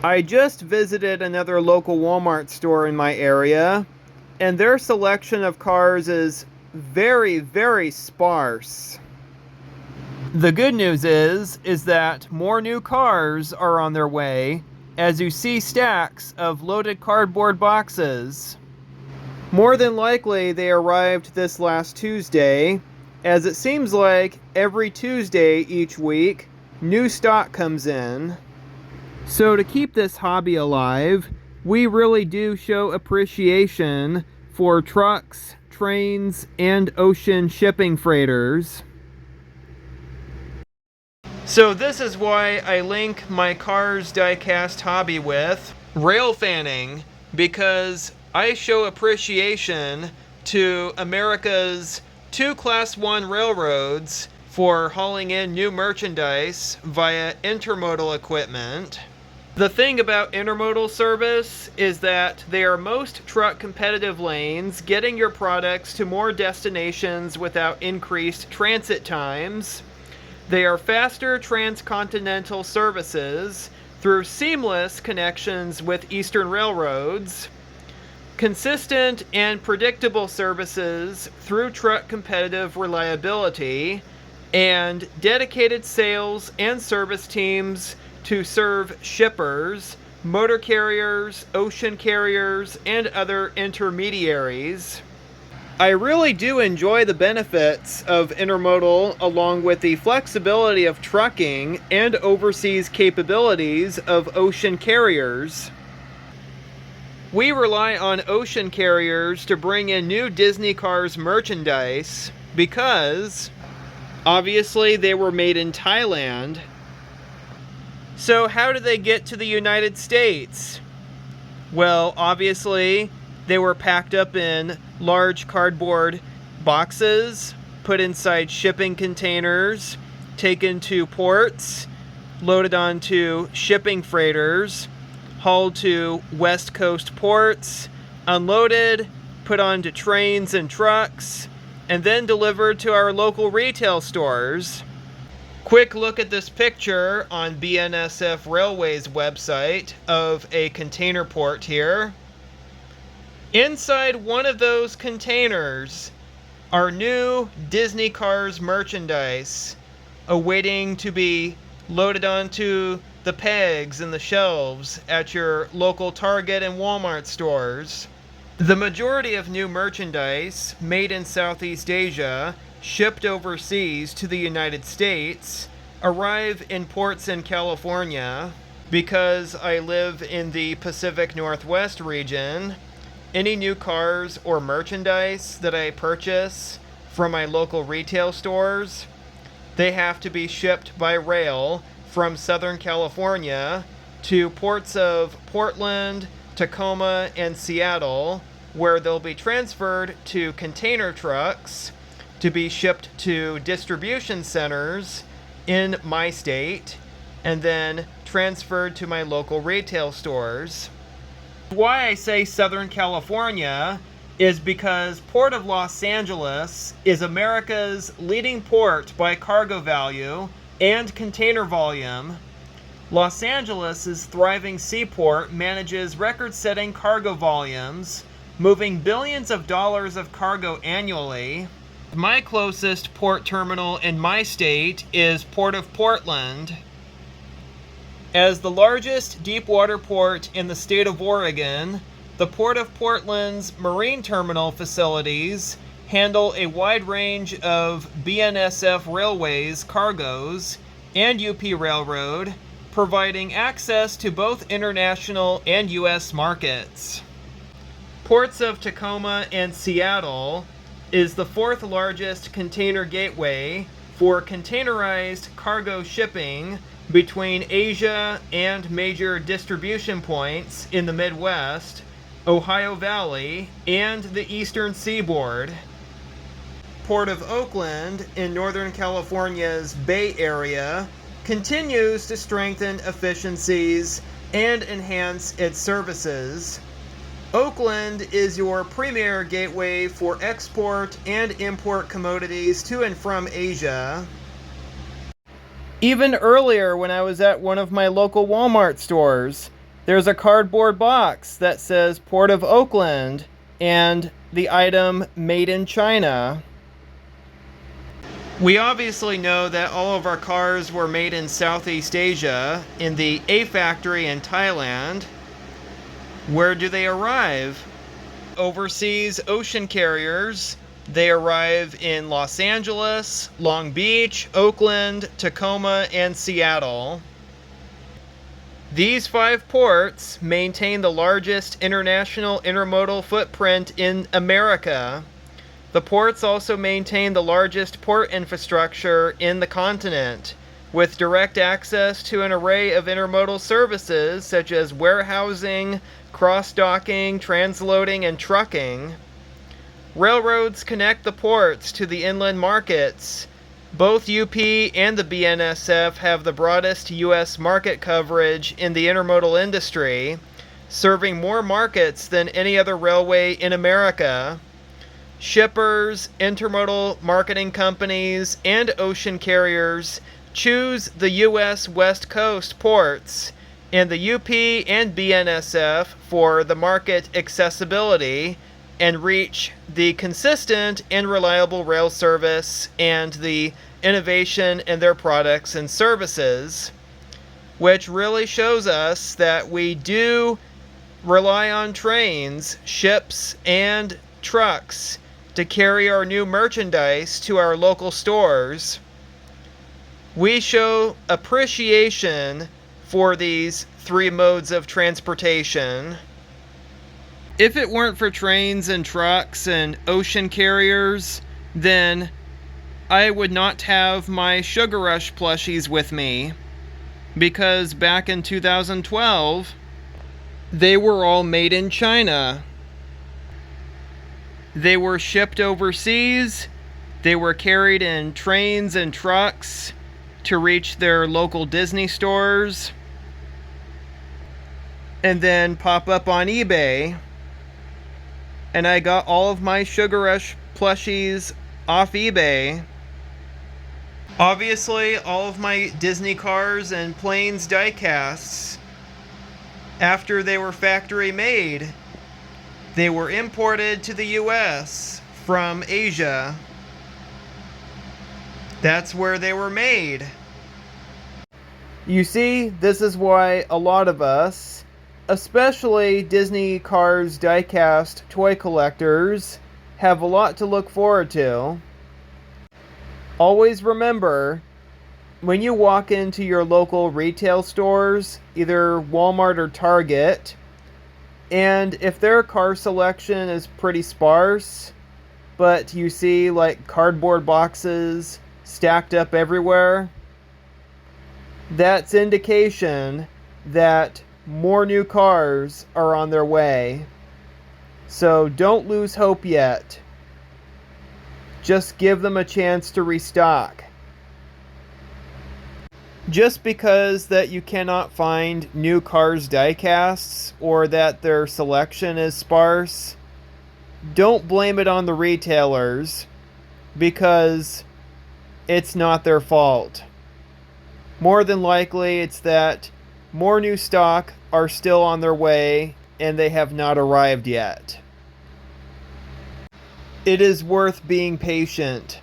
I just visited another local Walmart store in my area, and their selection of cars is very, very sparse. The good news is that more new cars are on their way, as you see stacks of loaded cardboard boxes. More than likely they arrived this last Tuesday, as it seems like every Tuesday each week, new stock comes in. So to keep this hobby alive, we really do show appreciation for trucks, trains, and ocean shipping freighters. So this is why I link my Cars Diecast hobby with rail fanning, because I show appreciation to America's two Class 1 railroads for hauling in new merchandise via intermodal equipment. The thing about intermodal service is that they are most truck competitive lanes, getting your products to more destinations without increased transit times. They are faster transcontinental services through seamless connections with Eastern railroads, consistent and predictable services through truck competitive reliability, and dedicated sales and service teams to serve shippers, motor carriers, ocean carriers, and other intermediaries. I really do enjoy the benefits of intermodal, along with the flexibility of trucking and overseas capabilities of ocean carriers. We rely on ocean carriers to bring in new Disney Cars merchandise because, obviously, they were made in Thailand. So how did they get to the United States? Well, obviously, they were packed up in large cardboard boxes, put inside shipping containers, taken to ports, loaded onto shipping freighters, hauled to West Coast ports, unloaded, put onto trains and trucks, and then delivered to our local retail stores. Quick look at this picture on BNSF Railway's website of a container port here. Inside one of those containers are new Disney Cars merchandise awaiting to be loaded onto the pegs and the shelves at your local Target and Walmart stores. The majority of new merchandise made in Southeast Asia, shipped overseas to the United States, arrive in ports in California. Because I live in the Pacific Northwest region, any new cars or merchandise that I purchase from my local retail stores, they have to be shipped by rail from Southern California to ports of Portland, Tacoma, and Seattle, where they'll be transferred to container trucks to be shipped to distribution centers in my state, and then transferred to my local retail stores. Why I say Southern California is because Port of Los Angeles is America's leading port by cargo value and container volume. Los Angeles' thriving seaport manages record-setting cargo volumes, moving billions of dollars of cargo annually. My closest port terminal in my state is Port of Portland. As the largest deep-water port in the state of Oregon, the Port of Portland's marine terminal facilities handle a wide range of BNSF Railways cargoes and UP Railroad, providing access to both international and U.S. markets. Ports of Tacoma and Seattle is the fourth largest container gateway for containerized cargo shipping between Asia and major distribution points in the Midwest, Ohio Valley, and the Eastern Seaboard. Port of Oakland in Northern California's Bay Area continues to strengthen efficiencies and enhance its services. Oakland is your premier gateway for export and import commodities to and from Asia. Even earlier, when I was at one of my local Walmart stores, There's a cardboard box that says Port of Oakland and the item made in China. We obviously know that all of our cars were made in Southeast Asia, in the A factory in Thailand. Where do they arrive? Overseas ocean carriers. They arrive in Los Angeles, Long Beach, Oakland, Tacoma, and Seattle. These 5 ports maintain the largest international intermodal footprint in America. The ports also maintain the largest port infrastructure in the continent, with direct access to an array of intermodal services such as warehousing, cross-docking, transloading, and trucking. Railroads connect the ports to the inland markets. Both UP and the BNSF have the broadest U.S. market coverage in the intermodal industry, serving more markets than any other railway in America. Shippers, intermodal marketing companies, and ocean carriers choose the U.S. West Coast ports and the UP and BNSF for the market accessibility and reach the consistent and reliable rail service and the innovation in their products and services, which really shows us that we do rely on trains, ships, and trucks to carry our new merchandise to our local stores. We show appreciation for these 3 modes of transportation. If it weren't for trains and trucks and ocean carriers, then I would not have my Sugar Rush plushies with me, because back in 2012, they were all made in China. They were shipped overseas, they were carried in trains and trucks to reach their local Disney stores, and then pop up on eBay. And I got all of my Sugar Rush plushies off eBay. Obviously, all of my Disney cars and planes diecasts, after they were factory made, they were imported to the US from Asia. That's where they were made. You see, this is why a lot of us, especially Disney Cars diecast toy collectors, have a lot to look forward to. Always remember, when you walk into your local retail stores, either Walmart or Target, and if their car selection is pretty sparse, but you see like cardboard boxes stacked up everywhere, that's indication that more new cars are on their way. So don't lose hope yet. Just give them a chance to restock. Just because that you cannot find new cars diecasts or that their selection is sparse, don't blame it on the retailers, because it's not their fault. More than likely, it's that more new stock are still on their way and they have not arrived yet. It is worth being patient.